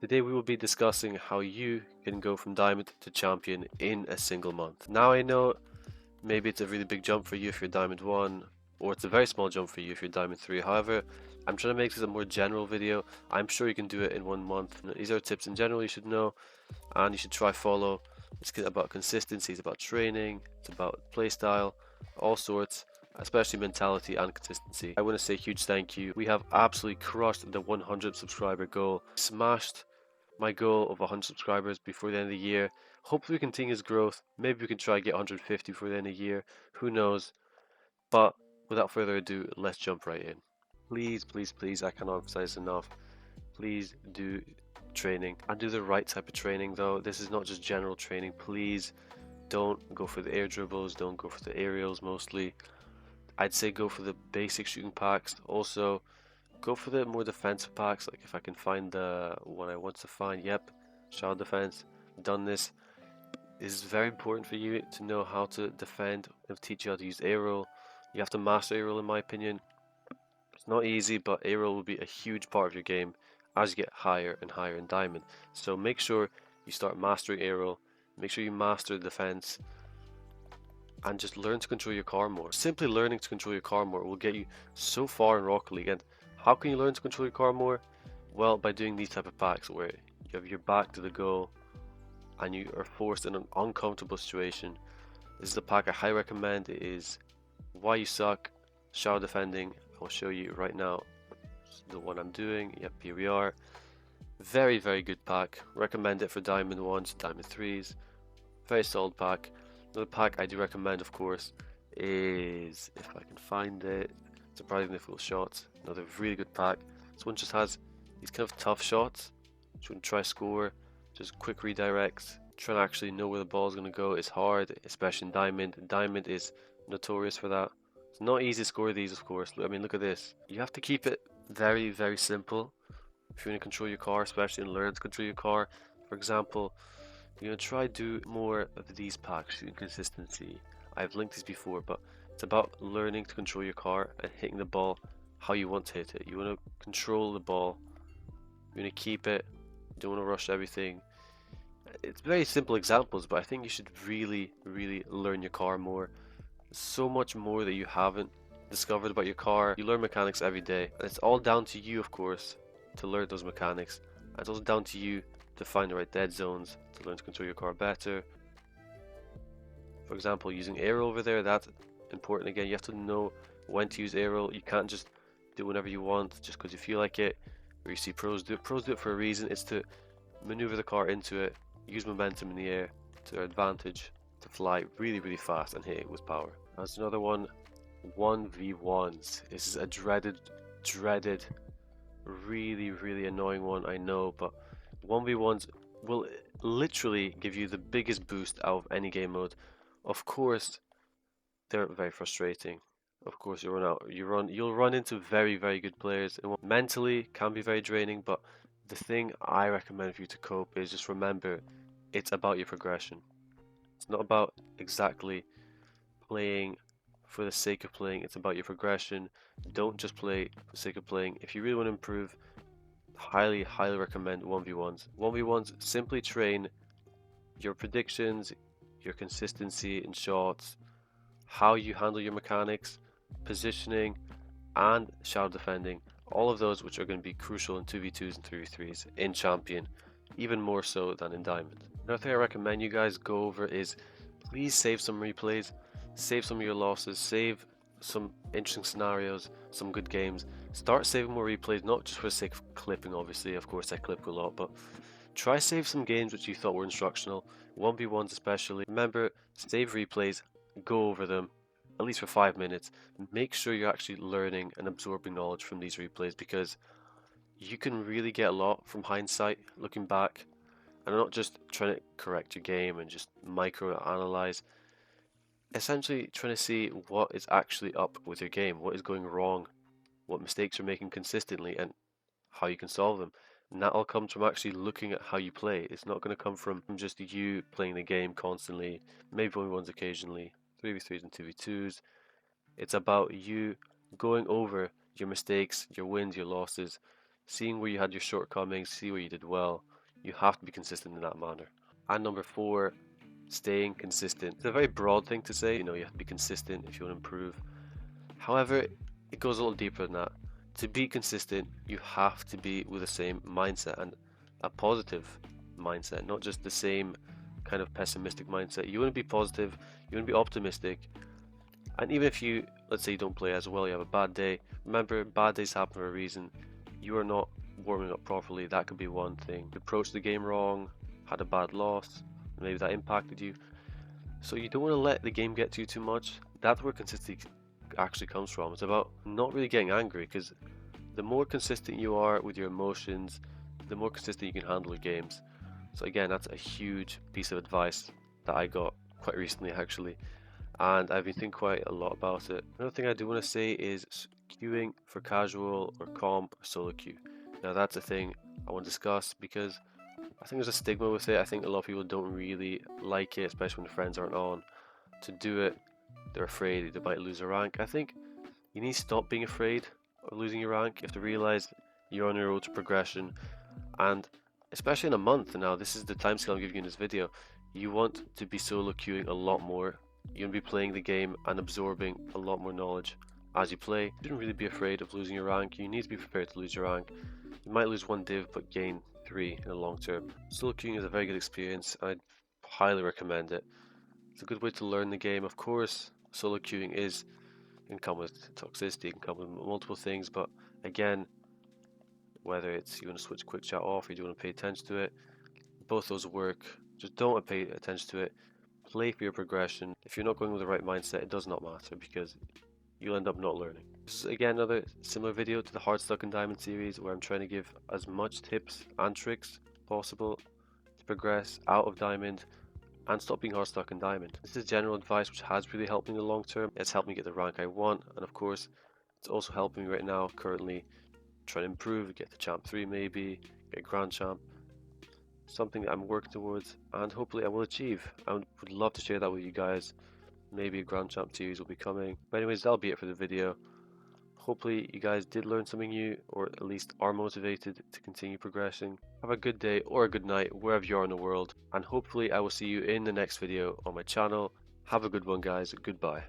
Today we will be discussing how you can go from diamond to champion in a single month. Now I know maybe it's a really big jump for you if you're diamond 1, or it's a very small jump for you if you're diamond 3. However, I'm trying to make this a more general video. I'm sure you can do it in 1 month. These are tips in general you should know and you should try follow. It's about consistency, it's about training, it's about playstyle, all sorts, especially mentality and consistency. I want to say a huge thank you. We have absolutely crushed the 100 subscriber goal, smashed my goal of 100 subscribers before the end of the year. Hopefully we continue this growth. Maybe we can try to get 150 before the end of the year. Who knows? But without further ado, let's jump right in. Please, please, please, I cannot emphasize enough. Please do training and do the right type of training though. This is not just general training. Please don't go for the air dribbles, don't go for the aerials mostly. I'd say go for the basic shooting packs. Also, go for the more defensive packs, like if I can find the one I want to find. Yep, shower defense. Done this. This is very important for you to know how to defend. It'll teach you how to use aerial. You have to master aerial in my opinion. It's not easy, but aerial will be a huge part of your game as you get higher and higher in diamond. So make sure you start mastering aerial. Make sure you master defense and just learn to control your car more. Simply learning to control your car more will get you so far in Rocket League. And how can you learn to control your car more? Well, by doing these type of packs where you have your back to the goal and you are forced in an uncomfortable situation. This is a pack I highly recommend. It is Why You Suck, Shower Defending. I'll show you right now the one I'm doing. Yep, here we are. Very, very good pack. Recommend it for Diamond 1s, Diamond 3s. Very solid pack. Another pack I do recommend, of course, is, if I can find it, surprisingly full shots. Another really good pack. This one just has these kind of tough shots. Just want to try score, just quick redirects. Trying to actually know where the ball is going to go is hard, especially in Diamond. Diamond is notorious for that. It's not easy to score these, of course. I mean, look at this. You have to keep it very, very simple if you want to control your car, especially and learn to control your car. For example, you're going to try do more of these packs, shooting consistency. I've linked this before, but it's about learning to control your car and hitting the ball how you want to hit it. You want to control the ball. You want to keep it. You don't want to rush everything. It's very simple examples, but I think you should really, really learn your car more. So much more that you haven't discovered about your car. You learn mechanics every day, and it's all down to you, of course, to learn those mechanics. And it's also down to you to find the right dead zones, to learn to control your car better. For example, using aerial over there, that's important again. You have to know when to use aerial. You can't just do whatever you want just because you feel like it, or you see pros do it. Pros do it for a reason. It's to maneuver the car into it, use momentum in the air to their advantage, to fly really, really fast and hit it with power. That's another one, 1v1s. This is a dreaded, really, really annoying one, I know, but 1v1s will literally give you the biggest boost out of any game mode. Of course, they're very frustrating. Of course, you'll run into very, very good players. Mentally, can be very draining, but the thing I recommend for you to cope is just remember, it's about your progression. It's not about exactly playing for the sake of playing. It's about your progression. Don't just play for the sake of playing. If you really want to improve, highly, highly recommend 1v1s. 1v1s simply train your predictions, your consistency in shots, how you handle your mechanics, positioning, and shadow defending. All of those which are going to be crucial in 2v2s and 3v3s in Champion, even more so than in Diamond. Another thing I recommend you guys go over is please save some replays, save some of your losses, save some interesting scenarios, some good games. Start saving more replays, not just for the sake of clipping, obviously, of course I clip a lot, but try save some games which you thought were instructional, 1v1s especially. Remember, save replays, go over them, at least for 5 minutes. Make sure you're actually learning and absorbing knowledge from these replays because you can really get a lot from hindsight, looking back, and not just trying to correct your game and just micro analyze. Essentially trying to see what is actually up with your game, what is going wrong, what mistakes you're making consistently, and how you can solve them. And that all comes from actually looking at how you play. It's not going to come from just you playing the game constantly, maybe only once occasionally, 3v3s and 2v2s. It's about you going over your mistakes, your wins, your losses, seeing where you had your shortcomings, see where you did well, You have to be consistent in that manner. And number 4, staying consistent. It's a very broad thing to say, you know, you have to be consistent if you want to improve. However, it goes a little deeper than that. To be consistent, you have to be with the same mindset and a positive mindset, not just the same kind of pessimistic mindset. You want to be positive, you want to be optimistic, and even if you, let's say you don't play as well, you have a bad day, remember bad days happen for a reason. You are not warming up properly, that could be one thing. You approached the game wrong, had a bad loss, maybe that impacted you. So you don't want to let the game get to you too much. That's where consistency actually comes from. It's about not really getting angry, because the more consistent you are with your emotions, the more consistent you can handle your games. So again, that's a huge piece of advice that I got quite recently actually, and I've been thinking quite a lot about it. Another thing I do want to say is queuing for casual or comp or solo queue. Now that's a thing I want to discuss because I think there's a stigma with it. I think a lot of people don't really like it, especially when friends aren't on to do it. They're afraid they might lose a rank. I think you need to stop being afraid of losing your rank. You have to realize you're on your road to progression, and especially in a month now, this is the timescale I'm giving you in this video, you want to be solo queuing a lot more. You want to be playing the game and absorbing a lot more knowledge as you play. You shouldn't really be afraid of losing your rank. You need to be prepared to lose your rank. You might lose 1 div but gain 3 in the long term. Solo queuing is a very good experience. I'd highly recommend it. It's a good way to learn the game. Of course, solo queuing can come with toxicity, it can come with multiple things, but again, whether it's you want to switch quick chat off or you don't want to pay attention to it, both those work. Just don't pay attention to it. Play for your progression. If you're not going with the right mindset, it does not matter because you'll end up not learning. This is again another similar video to the Hardstuck and Diamond series where I'm trying to give as much tips and tricks possible to progress out of Diamond and stop being Hardstuck and Diamond. This is general advice which has really helped me in the long term. It's helped me get the rank I want, and of course it's also helping me right now currently trying to improve, get to Champ 3 maybe, get Grand Champ. Something that I'm working towards and hopefully I will achieve. I would love to share that with you guys. Maybe a Grand Champ series will be coming. But anyways, that'll be it for the video. Hopefully you guys did learn something new, or at least are motivated to continue progressing. Have a good day or a good night wherever you are in the world, and hopefully I will see you in the next video on my channel. Have a good one guys, goodbye.